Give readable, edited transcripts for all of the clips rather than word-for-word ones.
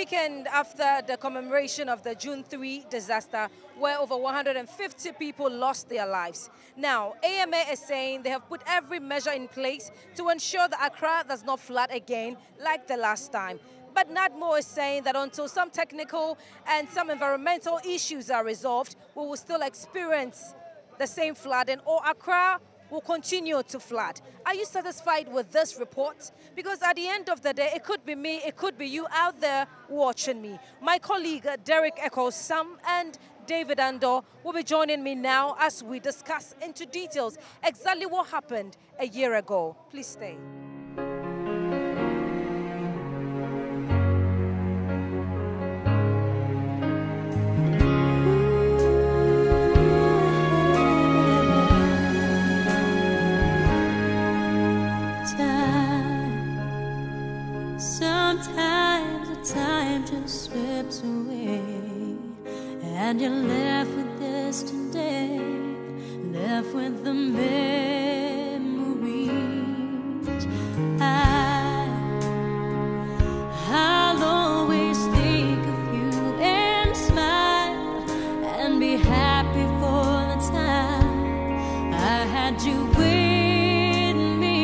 weekend after the commemoration of the June 3 disaster, where over 150 people lost their lives. Now, AMA is saying they have put every measure in place to ensure that Accra does not flood again like the last time. But NADMO is saying that until some technical and some environmental issues are resolved, we will still experience the same flooding, or Accra will continue to flood. Are you satisfied with this report? Because at the end of the day, it could be me, it could be you out there watching me. My colleague Derek Echoes, Sam and David Andor will be joining me now as we discuss into details exactly what happened a year ago. Please stay. Sometimes the time just slips away, and you're left with yesterday, left with the memories. I'll always think of you and smile and be happy for the time I had you with me.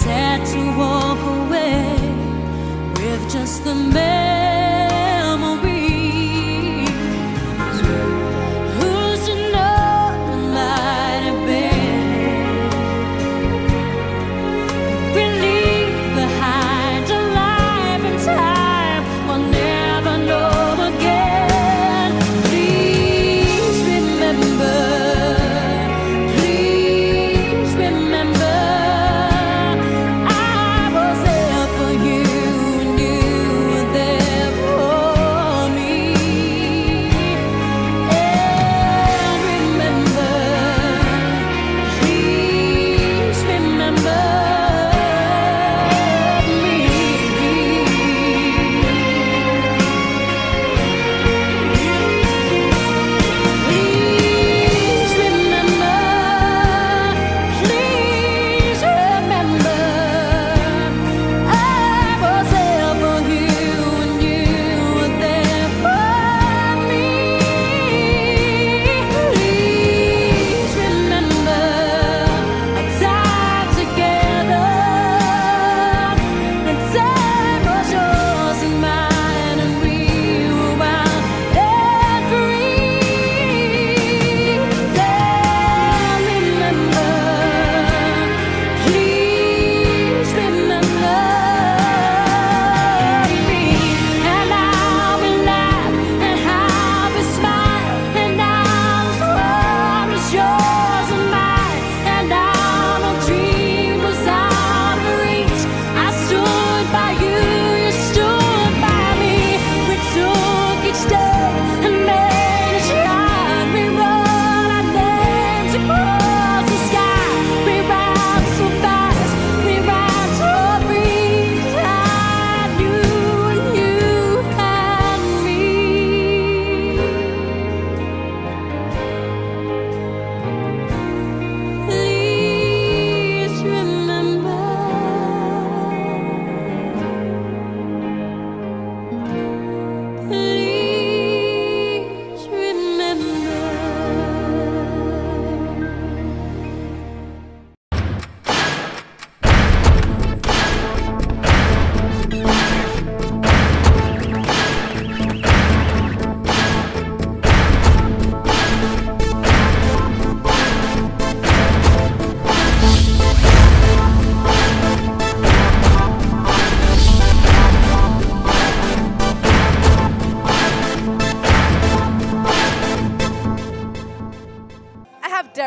Sad to walk away with just the memories. Who's to know what might have been? We leave behind a life and time we'll never know again. Please remember. Please remember. There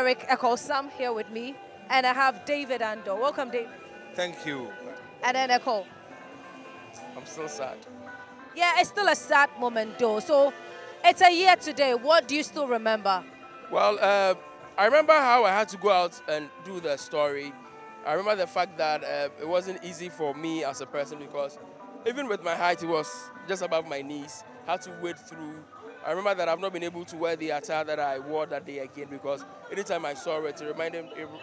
Eric Echo-Sam here with me, and I have David Ando. Welcome, David. Thank you. And then Echo. I'm still sad. Yeah, it's still a sad moment though. So it's a year today. What do you still remember? Well, I remember how I had to go out and do the story. I remember the fact that it wasn't easy for me as a person because even with my height, it was just above my knees. I had to wade through. I remember that I've not been able to wear the attire that I wore that day again because anytime I saw it, it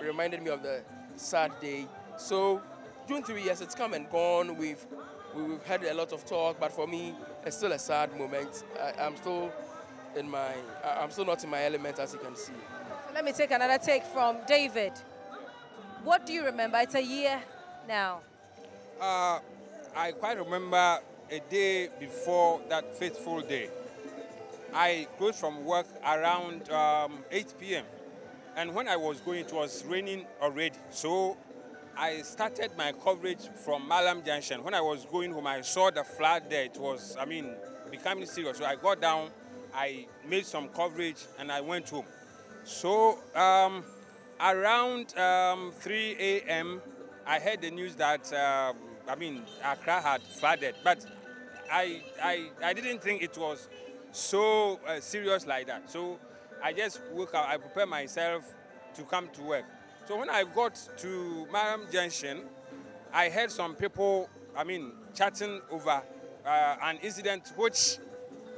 reminded me of the sad day. So June 3, yes, it's come and gone. We've had a lot of talk, but for me, it's still a sad moment. I'm still not in my element, as you can see. Let me take another take from David. What do you remember? It's a year now. I quite remember a day before that fateful day. I closed from work around 8 p.m. And when I was going, it was raining already. So I started my coverage from Malam Junction. When I was going home, I saw the flood there. It was, becoming serious. So I got down, I made some coverage, and I went home. So around 3 a.m., I heard the news that, Accra had flooded. But I didn't think it was so serious like that. So I just woke up, I prepared myself to come to work. So when I got to Maram Junction, I heard some people, chatting over an incident which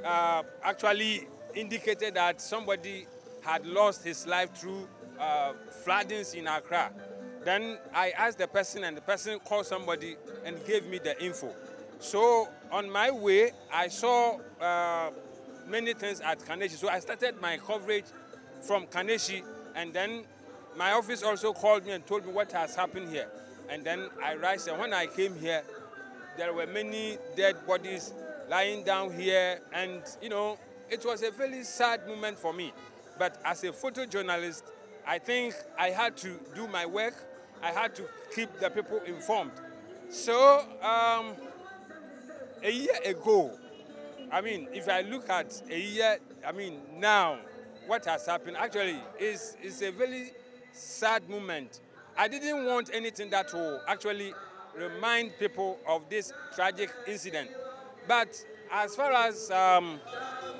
actually indicated that somebody had lost his life through floodings in Accra. Then I asked the person, and the person called somebody and gave me the info. So on my way, I saw many things at Kaneshi. So I started my coverage from Kaneshi, and then my office also called me and told me what has happened here. And then I arrived, and when I came here, there were many dead bodies lying down here, and it was a very sad moment for me. But as a photojournalist, I think I had to do my work. I had to keep the people informed. So a year ago, if I look at a year, now, what has happened actually is a very sad moment. I didn't want anything that will actually remind people of this tragic incident. But as far as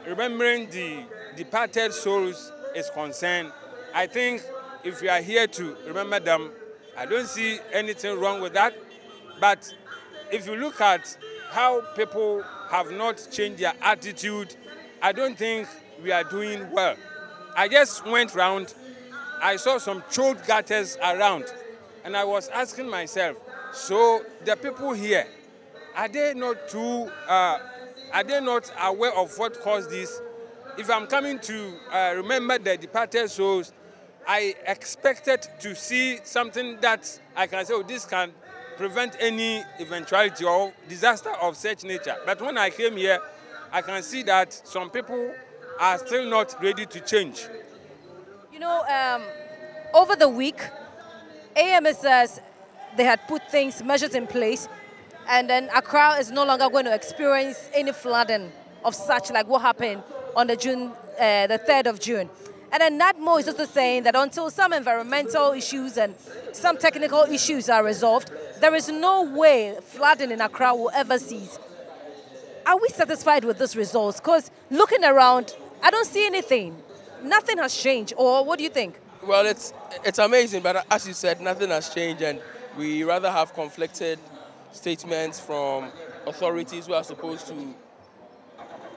remembering the departed souls is concerned, I think if we are here to remember them, I don't see anything wrong with that. But if you look at how people have not changed their attitude, I don't think we are doing well. I just went round, I saw some choked gutters around, and I was asking myself, so the people here, are they not aware of what caused this? If I'm coming to remember the departed souls, I expected to see something that I can say, oh, this can prevent any eventuality or disaster of such nature. But when I came here, I can see that some people are still not ready to change. Over the week, AMA says they had put measures in place, and then Accra is no longer going to experience any flooding of such like what happened on the 3rd of June. And then NADMO is also saying that until some environmental issues and some technical issues are resolved, there is no way flooding in Accra will ever cease. Are we satisfied with these results? Because looking around, I don't see anything. Nothing has changed. Or what do you think? Well, it's amazing, but as you said, nothing has changed, and we rather have conflicted statements from authorities who are supposed to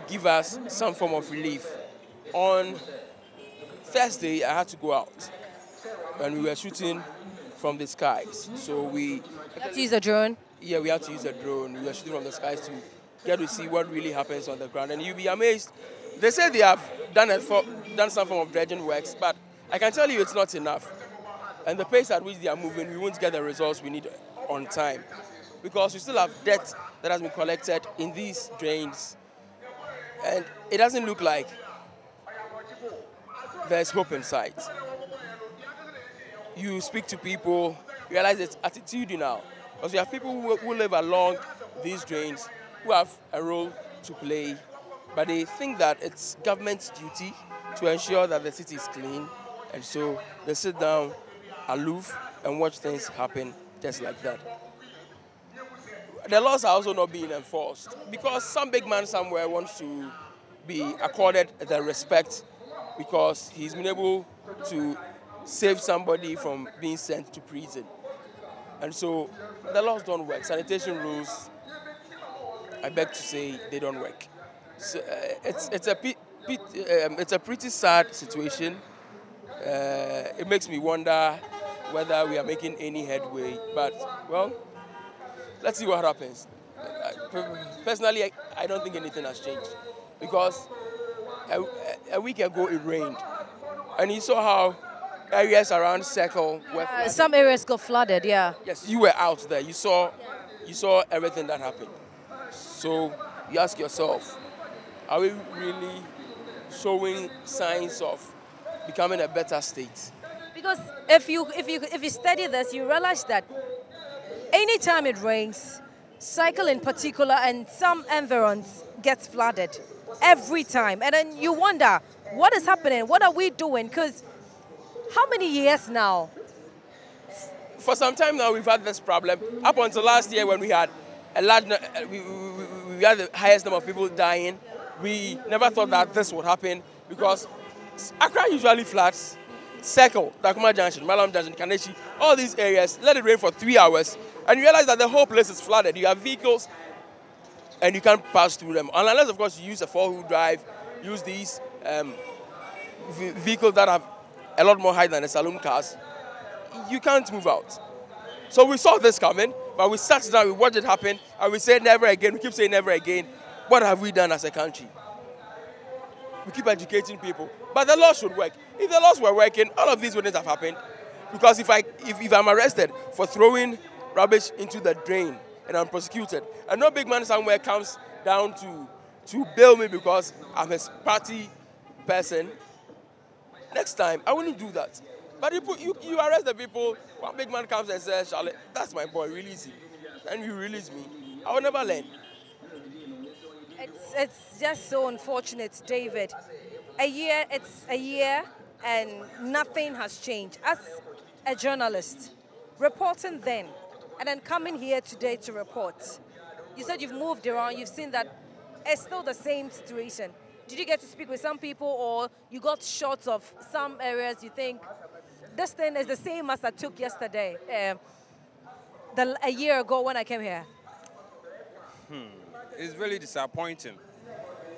give us some form of relief. On Thursday, I had to go out, and we were shooting from the skies. So we had to use a drone? Yeah, we had to use a drone. We were shooting from the skies to get to see what really happens on the ground. And you'll be amazed. They say they have done some form of dredging works, but I can tell you it's not enough. And the pace at which they are moving, we won't get the results we need on time. Because we still have debt that has been collected in these drains. And it doesn't look like there's hope in sight. You speak to people, realize it's attitudinal. Because we have people who live along these drains who have a role to play, but they think that it's government's duty to ensure that the city is clean, And so they sit down, aloof, and watch things happen just like that. The laws are also not being enforced because some big man somewhere wants to be accorded the respect because he's been able to save somebody from being sent to prison. And so the laws don't work. Sanitation rules, I beg to say, they don't work. So, it's a pretty sad situation. It makes me wonder whether we are making any headway. But, well, let's see what happens. Personally, I don't think anything has changed because a week ago it rained. And you saw how areas around Circle were flooded. Some areas got flooded, yeah. Yes, you were out there. You saw everything that happened. So you ask yourself, are we really showing signs of becoming a better state? Because if you study this, you realize that anytime it rains, Cycle in particular and some environs gets flooded every time. And then you wonder, what is happening? What are we doing? Because how many years now? For some time now, we've had this problem. Up until last year when we had a large, we had the highest number of people dying. We never thought that this would happen because Accra usually floods. Circle, Takuma Junction, Malam Junction, Kaneshi, all these areas, let it rain for 3 hours, and you realize that the whole place is flooded. You have vehicles, and you can't pass through them. Unless, of course, you use a four-wheel drive, use these vehicles that have a lot more height than the saloon cars, you can't move out. So we saw this coming, but we sat down, we watched it happen, and we said never again. We keep saying never again. What have we done as a country? We keep educating people. But the law should work. If the laws were working, all of these wouldn't have happened. Because if I'm arrested for throwing rubbish into the drain and I'm prosecuted, and no big man somewhere comes down to bail me because I'm a party person, next time I wouldn't do that. But you arrest the people, one big man comes and says, Charlie, that's my boy, release him. And you release me. I will never learn. It's just so unfortunate, David. It's a year and nothing has changed. As a journalist, reporting then, and then coming here today to report, you said you've moved around, you've seen that it's still the same situation. Did you get to speak with some people or you got shots of some areas you think, this thing is the same as I took yesterday, a year ago when I came here? It's really disappointing.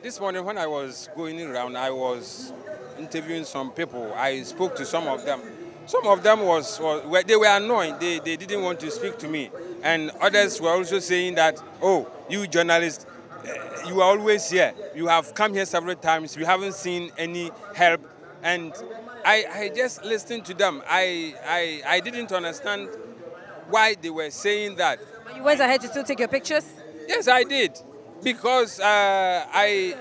This morning when I was going around, I was interviewing some people. I spoke to some of them. Some of them they were annoyed. They didn't want to speak to me. And others were also saying that, oh, you journalists, you are always here. You have come here several times. We haven't seen any help. And I just listened to them. I didn't understand why they were saying that. But you went ahead to still take your pictures? Yes, I did. Because I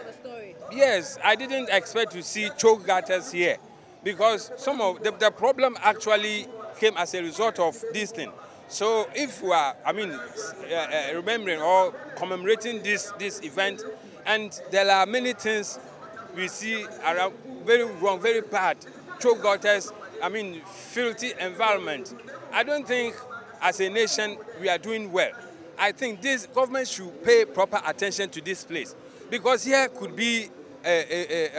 didn't expect to see choke gutters here. Because some of the problem actually came as a result of this thing. So if we are, remembering or commemorating this event, and there are many things we see around very wrong, very bad, choke gutters, filthy environment. I don't think as a nation we are doing well. I think this government should pay proper attention to this place because here could be a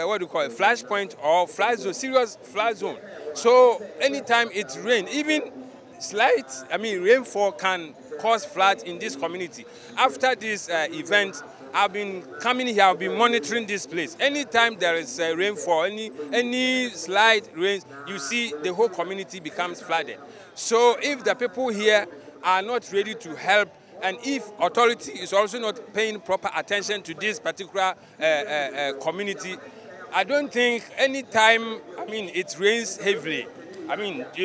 flashpoint or flood zone, serious flood zone. So anytime it rains, even slight, rainfall can cause floods in this community. After this event, I've been coming here, I've been monitoring this place. Anytime there is rainfall, any slight rains, you see the whole community becomes flooded. So if the people here are not ready to help, and if authority is also not paying proper attention to this particular community, I don't think any time, it rains heavily,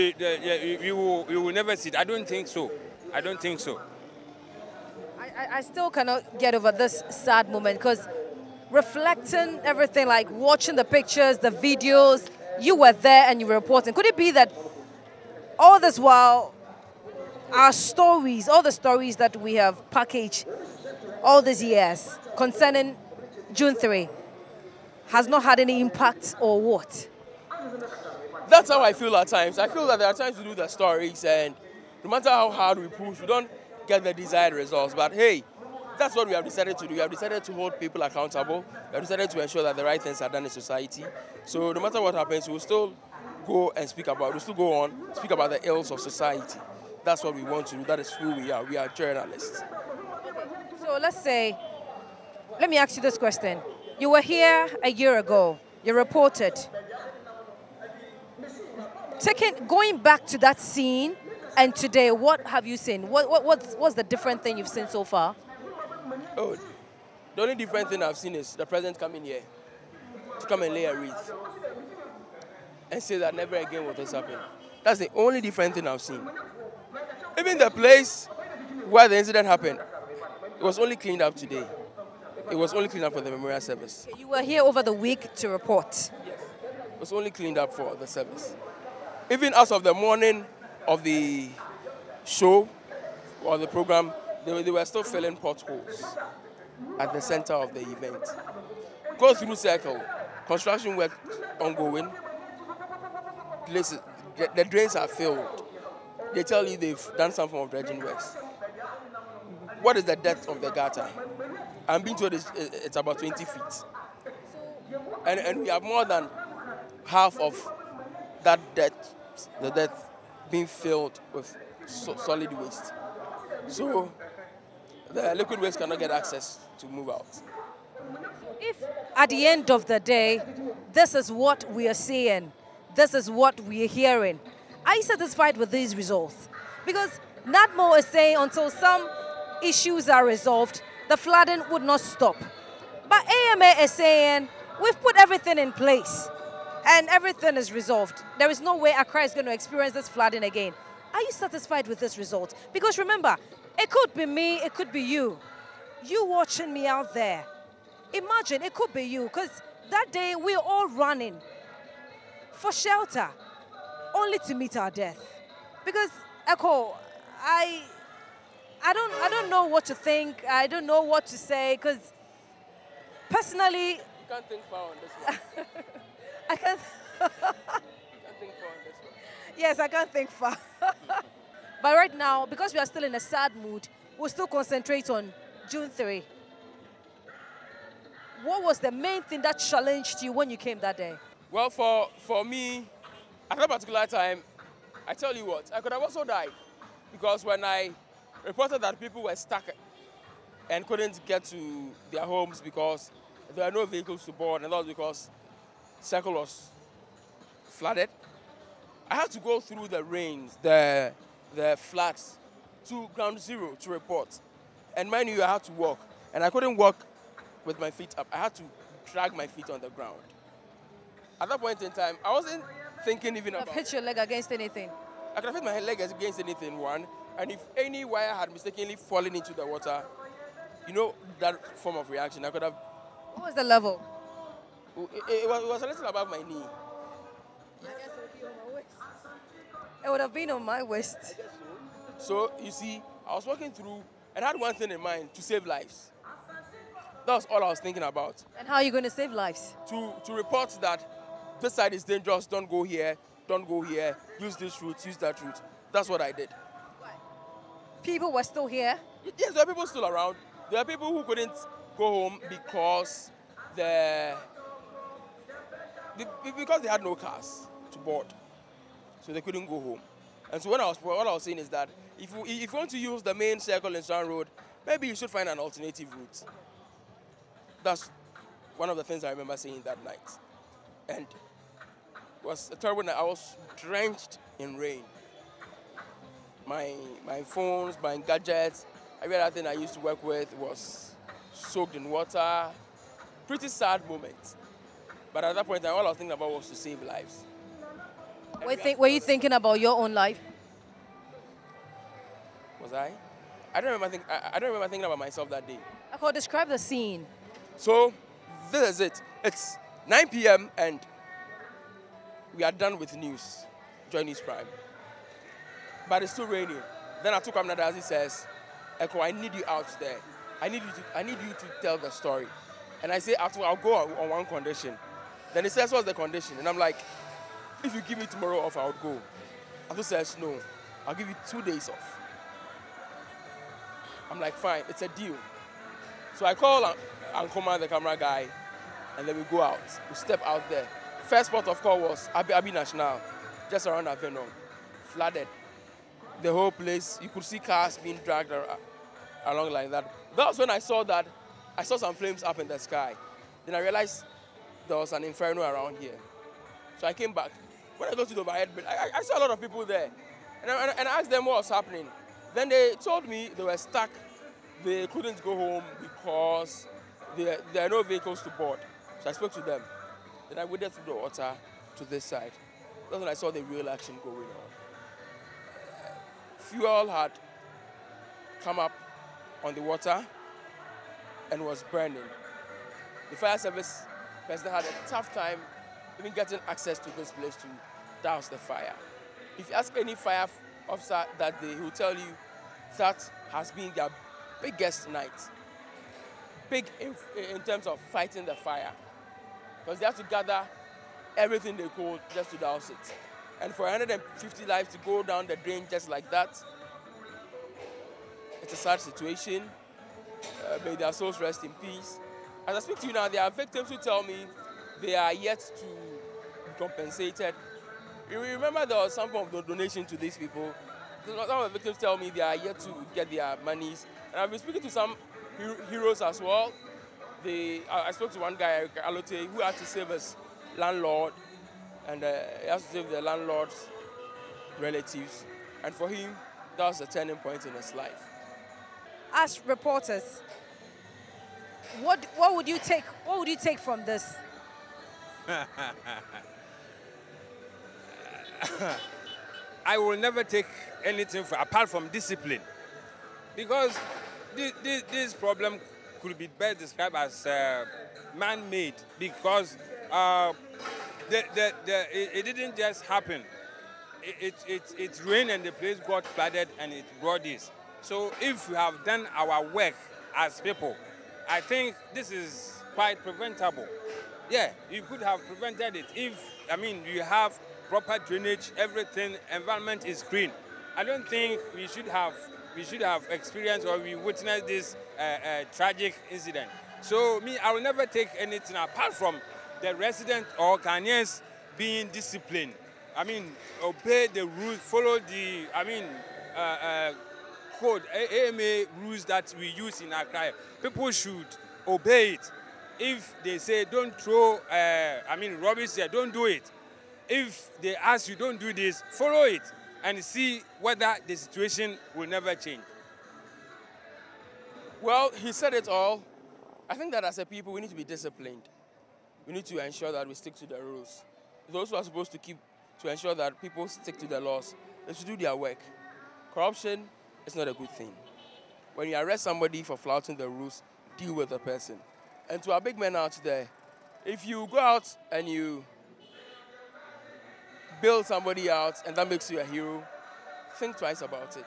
you will never see it. I don't think so. I don't think so. I still cannot get over this sad moment because reflecting everything, like watching the pictures, the videos, you were there and you were reporting. Could it be that all this while our stories, all the stories that we have packaged all these years concerning June 3 has not had any impact or what? That's how I feel at times. I feel that there are times we do the stories, and no matter how hard we push, we don't get the desired results. But hey, that's what we have decided to do. We have decided to hold people accountable. We have decided to ensure that the right things are done in society. So no matter what happens, we'll still go and we'll still go on, speak about the ills of society. That's what we want to do. That is who we are. We are journalists. So let me ask you this question. You were here a year ago. You reported. Going back to that scene and today, what have you seen? What's the different thing you've seen so far? Oh, the only different thing I've seen is the president coming here to come and lay a wreath and say that never again will this happen. That's the only different thing I've seen. Even the place where the incident happened, it was only cleaned up today. It was only cleaned up for the memorial service. You were here over the week to report. Yes. It was only cleaned up for the service. Even as of the morning of the show or the program, they were still filling potholes at the center of the event. Go through circle, construction work ongoing. Places, the drains are filled. They tell you they've done some form of dredging works. What is the depth of the gutter? I'm being told it's about 20 feet. And we have more than half of that depth, the depth being filled with solid waste. So the liquid waste cannot get access to move out. If at the end of the day, this is what we are seeing, this is what we are hearing, are you satisfied with these results? Because NADMO is saying until some issues are resolved, the flooding would not stop. But AMA is saying we've put everything in place and everything is resolved. There is no way Accra is going to experience this flooding again. Are you satisfied with this result? Because remember, it could be me, it could be you. You watching me out there. Imagine, it could be you, because that day we're all running for shelter, only to meet our death. Because, Echo, I don't know what to think. I don't know what to say, because personally... You can't think far on this one. I can't... You can't think far on this one. Yes, I can't think far. But right now, because we are still in a sad mood, we'll still concentrate on June 3. What was the main thing that challenged you when you came that day? Well, for me, at that particular time, I tell you what, I could have also died. Because when I reported that people were stuck and couldn't get to their homes because there were no vehicles to board, and that was because Circle was flooded, I had to go through the rains, the floods, to ground zero to report. And mind you, I had to walk. And I couldn't walk with my feet up. I had to drag my feet on the ground. At that point in time, I wasn't thinking even about... Hit your leg against anything? I could have hit my leg against anything, one. And if any wire had mistakenly fallen into the water, you know, that form of reaction, I could have... What was the level? It was a little above my knee. I guess it would be on my waist. It would have been on my waist. I guess so. So, you see, I was walking through and I had one thing in mind, to save lives. That was all I was thinking about. And how are you going to save lives? To report that this side is dangerous, don't go here, use this route, use that route. That's what I did. People were still here? Yes, there are people still around. There are people who couldn't go home because they had no cars to board. So they couldn't go home. And so what I was saying is that if you want to use the main Circle and Strand Road, maybe you should find an alternative route. That's one of the things I remember saying that night. And it was a terrible night. I was drenched in rain. My phones, my gadgets, every other thing I used to work with was soaked in water. Pretty sad moment. But at that point, all I was thinking about was to save lives. Were you thinking about your own life? Was I? I don't remember thinking about myself that day. Okay, describe the scene. So, this is it. It's 9 p.m. and we are done with news, Joy News Prime. But it's still raining. Then I took Amnada as he says, Echo, I need you out there. I need you to tell the story. And I say, I'll go on one condition. Then he says, what's the condition? And I'm like, if you give me tomorrow off, I would go. Atu says, no, I'll give you 2 days off. I'm like, fine, it's a deal. So I call Ankoma, the camera guy, and then we go out. We step out there. First port of call was Abi National, just around Avenon, flooded. The whole place, you could see cars being dragged along like that. That was when I saw some flames up in the sky. Then I realized there was an inferno around here. So I came back. When I got to the overhead bridge, I saw a lot of people there. And I asked them what was happening. Then they told me they were stuck. They couldn't go home because there are no vehicles to board. So I spoke to them. Then I waded through the water to this side. That's when I saw the real action going on. Fuel had come up on the water and was burning. The fire service person had a tough time even getting access to this place to douse the fire. If you ask any fire officer that day, he will tell you that has been their biggest night. Big in terms of fighting the fire. Because they have to gather everything they could just to douse it. And for 150 lives to go down the drain just like that, it's a sad situation. May their souls rest in peace. As I speak to you now, there are victims who tell me they are yet to be compensated. You remember there was some form of donation to these people. Some of the victims tell me they are yet to get their monies. And I've been speaking to some heroes as well. I spoke to one guy, Eric Alote, who had to save his landlord. And he has to save the landlord's relatives. And for him, that was a turning point in his life. As reporters, what would you take? What would you take from this? I will never take anything apart from discipline, because this problem could be best described as man-made, because it didn't just happen. It rained and the place got flooded and it brought this. So if we have done our work as people, I think this is quite preventable. Yeah, you could have prevented it if, you have proper drainage, everything, environment is green. I don't think we should have experienced or we witnessed this tragic incident. So I will never take anything apart from the resident or Ghanaians being disciplined. Obey the rules, follow the, code, AMA rules that we use in Accra. People should obey it. If they say don't throw, rubbish here, don't do it. If they ask you don't do this, follow it and see whether the situation will never change. Well, he said it all. I think that as a people, we need to be disciplined. We need to ensure that we stick to the rules. Those who are supposed to ensure that people stick to the laws, they should do their work. Corruption is not a good thing. When you arrest somebody for flouting the rules, deal with the person. And to our big men out there, if you go out and you build somebody out and that makes you a hero, think twice about it.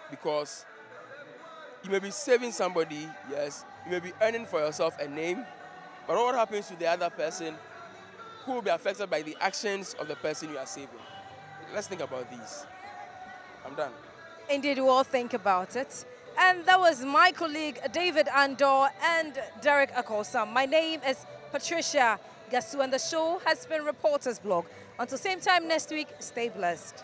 Because you may be saving somebody, yes, you may be earning for yourself a name, but what happens to the other person who will be affected by the actions of the person you are saving? Let's think about these. I'm done. Indeed, we all think about it. And that was my colleague, David Andor and Derek Akosa. My name is Patricia Gasu, and the show has been Reporters Blog. Until same time next week, stay blessed.